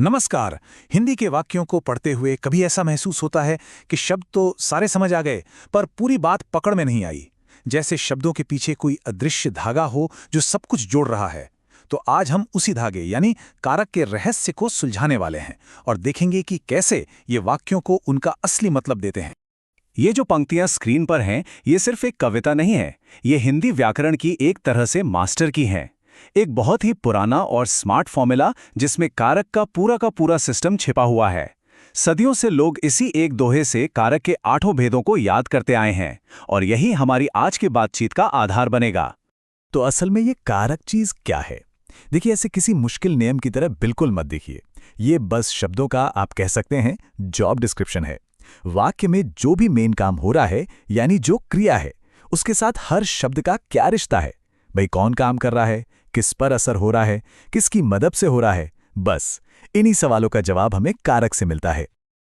नमस्कार। हिंदी के वाक्यों को पढ़ते हुए कभी ऐसा महसूस होता है कि शब्द तो सारे समझ आ गए, पर पूरी बात पकड़ में नहीं आई। जैसे शब्दों के पीछे कोई अदृश्य धागा हो जो सब कुछ जोड़ रहा है। तो आज हम उसी धागे यानी कारक के रहस्य को सुलझाने वाले हैं और देखेंगे कि कैसे ये वाक्यों को उनका असली मतलब देते हैं। ये जो पंक्तियां स्क्रीन पर हैं, ये सिर्फ एक कविता नहीं है। ये हिंदी व्याकरण की एक तरह से मास्टर की हैं। एक बहुत ही पुराना और स्मार्ट फॉर्मूला जिसमें कारक का पूरा सिस्टम छिपा हुआ है। सदियों से लोग इसी एक दोहे से कारक के 8 भेदों को याद करते आए हैं और यही हमारी आज की बातचीत का आधार बनेगा। तो असल में ये कारक चीज क्या है? देखिए, ऐसे किसी मुश्किल नियम की तरह बिल्कुल मत देखिए। ये बस शब्दों का, आप कह सकते हैं, जॉब डिस्क्रिप्शन है। वाक्य में जो भी मेन काम हो रहा है, यानी जो क्रिया है, उसके साथ हर शब्द का क्या रिश्ता है। भाई, कौन काम कर रहा है, किस पर असर हो रहा है, किसकी मदद से हो रहा है। बस इन्हीं सवालों का जवाब हमें कारक से मिलता है।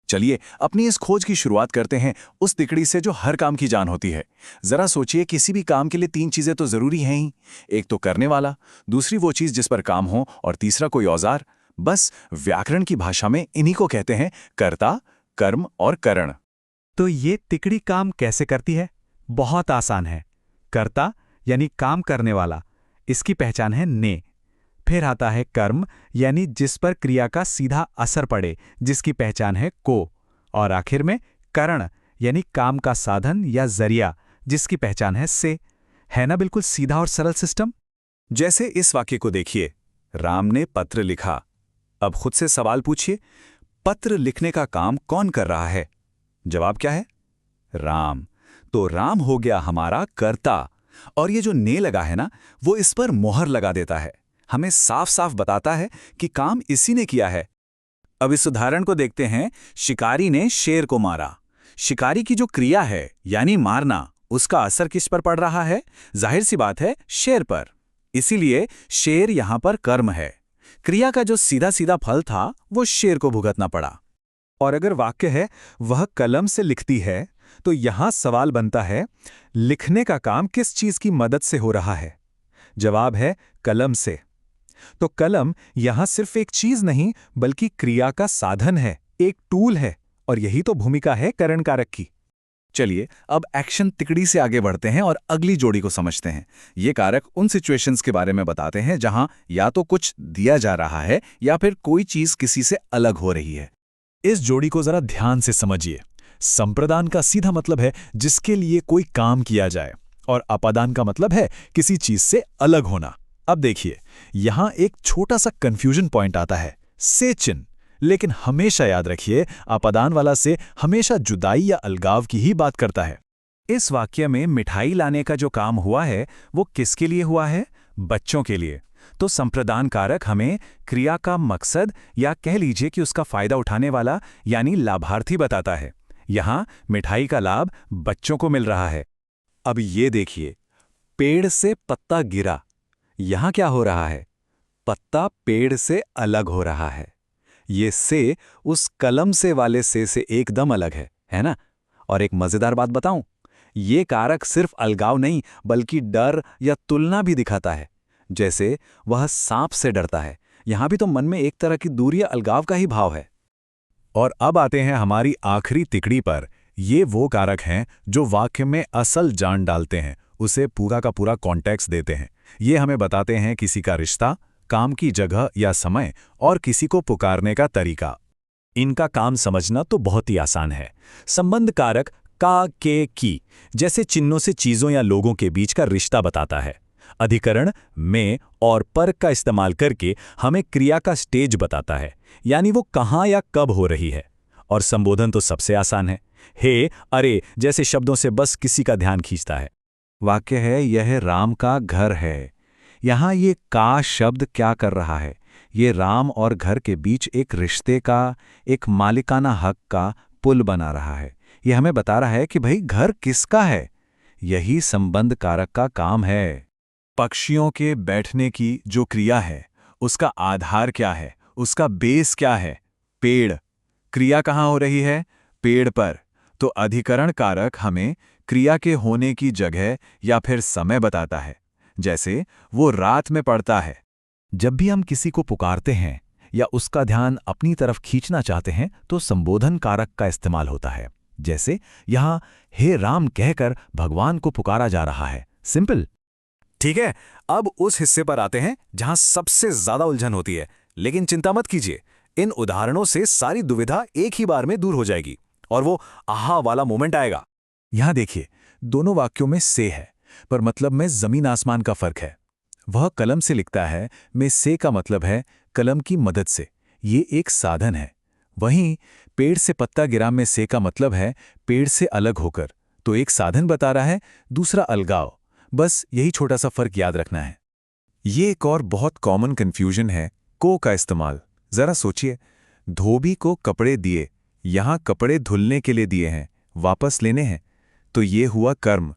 चलिए अपनी इस खोज की शुरुआत करते हैं उस तिकड़ी से जो हर काम की जान होती है। जरा सोचिए, किसी भी काम के लिए 3 चीजें तो जरूरी हैं ही। एक तो करने वाला, दूसरी वो चीज जिस पर काम हो, और तीसरा कोई औजार। बस व्याकरण की भाषा में इन्हीं को कहते हैं कर्ता, कर्म और करण। तो ये तिकड़ी काम कैसे करती है? बहुत आसान है। कर्ता यानी काम करने वाला, इसकी पहचान है ने। फिर आता है कर्म यानी जिस पर क्रिया का सीधा असर पड़े, जिसकी पहचान है को। और आखिर में करण यानी काम का साधन या जरिया, जिसकी पहचान है से। है ना बिल्कुल सीधा और सरल सिस्टम? जैसे इस वाक्य को देखिए, राम ने पत्र लिखा। अब खुद से सवाल पूछिए, पत्र लिखने का काम कौन कर रहा है? जवाब क्या है? राम। तो राम हो गया हमारा कर्ता। और ये जो ने लगा है ना, वो इस पर मोहर लगा देता है, हमें साफ साफ बताता है कि काम इसी ने किया है। अब इस उदाहरण को देखते हैं। शिकारी ने शेर को मारा। शिकारी की जो क्रिया है यानी मारना, उसका असर किस पर पड़ रहा है? जाहिर सी बात है, शेर पर। इसीलिए शेर यहां पर कर्म है। क्रिया का जो सीधा सीधा फल था वो शेर को भुगतना पड़ा। और अगर वाक्य है वह कलम से लिखती है, तो यहां सवाल बनता है, लिखने का काम किस चीज की मदद से हो रहा है? जवाब है कलम से। तो कलम यहां सिर्फ एक चीज नहीं, बल्कि क्रिया का साधन है, एक टूल है। और यही तो भूमिका है करण कारक की। चलिए अब एक्शन तिकड़ी से आगे बढ़ते हैं और अगली जोड़ी को समझते हैं। ये कारक उन सिचुएशंस के बारे में बताते हैं जहां या तो कुछ दिया जा रहा है या फिर कोई चीज किसी से अलग हो रही है। इस जोड़ी को जरा ध्यान से समझिए। संप्रदान का सीधा मतलब है जिसके लिए कोई काम किया जाए, और अपादान का मतलब है किसी चीज से अलग होना। अब देखिए, यहां एक छोटा सा कंफ्यूजन पॉइंट आता है, से चिन्ह। लेकिन हमेशा याद रखिए, अपादान वाला से हमेशा जुदाई या अलगाव की ही बात करता है। इस वाक्य में मिठाई लाने का जो काम हुआ है वो किसके लिए हुआ है? बच्चों के लिए। तो संप्रदान कारक हमें क्रिया का मकसद, या कह लीजिए कि उसका फायदा उठाने वाला यानी लाभार्थी बताता है। यहां मिठाई का लाभ बच्चों को मिल रहा है। अब ये देखिए, पेड़ से पत्ता गिरा। यहां क्या हो रहा है? पत्ता पेड़ से अलग हो रहा है। ये से उस कलम से वाले से एकदम अलग है ना? और एक मजेदार बात बताऊं, ये कारक सिर्फ अलगाव नहीं बल्कि डर या तुलना भी दिखाता है। जैसे वह सांप से डरता है, यहां भी तो मन में एक तरह की दूरी या अलगाव का ही भाव है। और अब आते हैं हमारी आखिरी तिकड़ी पर। ये वो कारक हैं जो वाक्य में असल जान डालते हैं, उसे पूरा का पूरा कॉन्टेक्स्ट देते हैं। ये हमें बताते हैं किसी का रिश्ता, काम की जगह या समय, और किसी को पुकारने का तरीका। इनका काम समझना तो बहुत ही आसान है। संबंध कारक का, के, की जैसे चिन्हों से चीजों या लोगों के बीच का रिश्ता बताता है। अधिकरण में और पर का इस्तेमाल करके हमें क्रिया का स्टेज बताता है, यानी वो कहाँ या कब हो रही है। और संबोधन तो सबसे आसान है, हे, अरे जैसे शब्दों से बस किसी का ध्यान खींचता है। वाक्य है, यह राम का घर है। यहां ये का शब्द क्या कर रहा है? ये राम और घर के बीच एक रिश्ते का, एक मालिकाना हक का पुल बना रहा है। यह हमें बता रहा है कि भाई घर किसका है। यही संबंध कारक का काम है। पक्षियों के बैठने की जो क्रिया है, उसका आधार क्या है, उसका बेस क्या है? पेड़। क्रिया कहाँ हो रही है? पेड़ पर। तो अधिकरण कारक हमें क्रिया के होने की जगह या फिर समय बताता है। जैसे वो रात में पड़ता है। जब भी हम किसी को पुकारते हैं या उसका ध्यान अपनी तरफ खींचना चाहते हैं तो संबोधन कारक का इस्तेमाल होता है। जैसे यहाँ हे राम कहकर भगवान को पुकारा जा रहा है। सिंपल। ठीक है, अब उस हिस्से पर आते हैं जहां सबसे ज्यादा उलझन होती है। लेकिन चिंता मत कीजिए, इन उदाहरणों से सारी दुविधा एक ही बार में दूर हो जाएगी और वो आहा वाला मोमेंट आएगा। यहां देखिए, दोनों वाक्यों में से है, पर मतलब में जमीन आसमान का फर्क है। वह कलम से लिखता है, में से का मतलब है कलम की मदद से, ये एक साधन है। वहीं पेड़ से पत्ता गिरा में से का मतलब है पेड़ से अलग होकर, तो एक साधन बता रहा है, दूसरा अलगाव। बस यही छोटा सा फर्क याद रखना है। ये एक और बहुत कॉमन कंफ्यूजन है, को का इस्तेमाल। जरा सोचिए, धोबी को कपड़े दिए, यहां कपड़े धुलने के लिए दिए हैं, वापस लेने हैं, तो ये हुआ कर्म।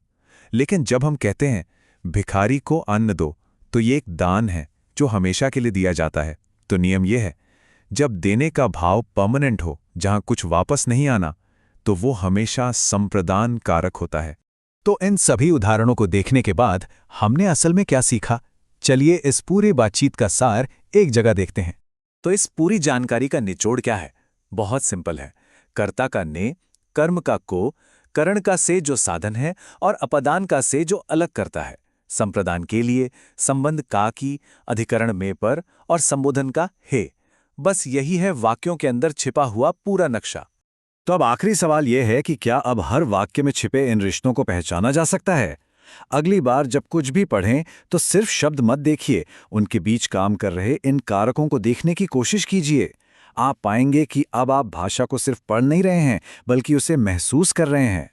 लेकिन जब हम कहते हैं भिखारी को अन्न दो, तो ये एक दान है जो हमेशा के लिए दिया जाता है। तो नियम ये है, जब देने का भाव परमानेंट हो, जहां कुछ वापस नहीं आना, तो वो हमेशा संप्रदान कारक होता है। तो इन सभी उदाहरणों को देखने के बाद हमने असल में क्या सीखा? चलिए इस पूरी बातचीत का सार एक जगह देखते हैं। तो इस पूरी जानकारी का निचोड़ क्या है? बहुत सिंपल है। कर्ता का ने, कर्म का को, करण का से जो साधन है, और अपदान का से जो अलग करता है। संप्रदान के लिए संबंध का की, अधिकरण में पर, और संबोधन का हे। बस यही है वाक्यों के अंदर छिपा हुआ पूरा नक्शा। तो अब आखिरी सवाल यह है कि क्या अब हर वाक्य में छिपे इन रिश्तों को पहचाना जा सकता है? अगली बार जब कुछ भी पढ़ें तो सिर्फ शब्द मत देखिए, उनके बीच काम कर रहे इन कारकों को देखने की कोशिश कीजिए। आप पाएंगे कि अब आप भाषा को सिर्फ पढ़ नहीं रहे हैं, बल्कि उसे महसूस कर रहे हैं।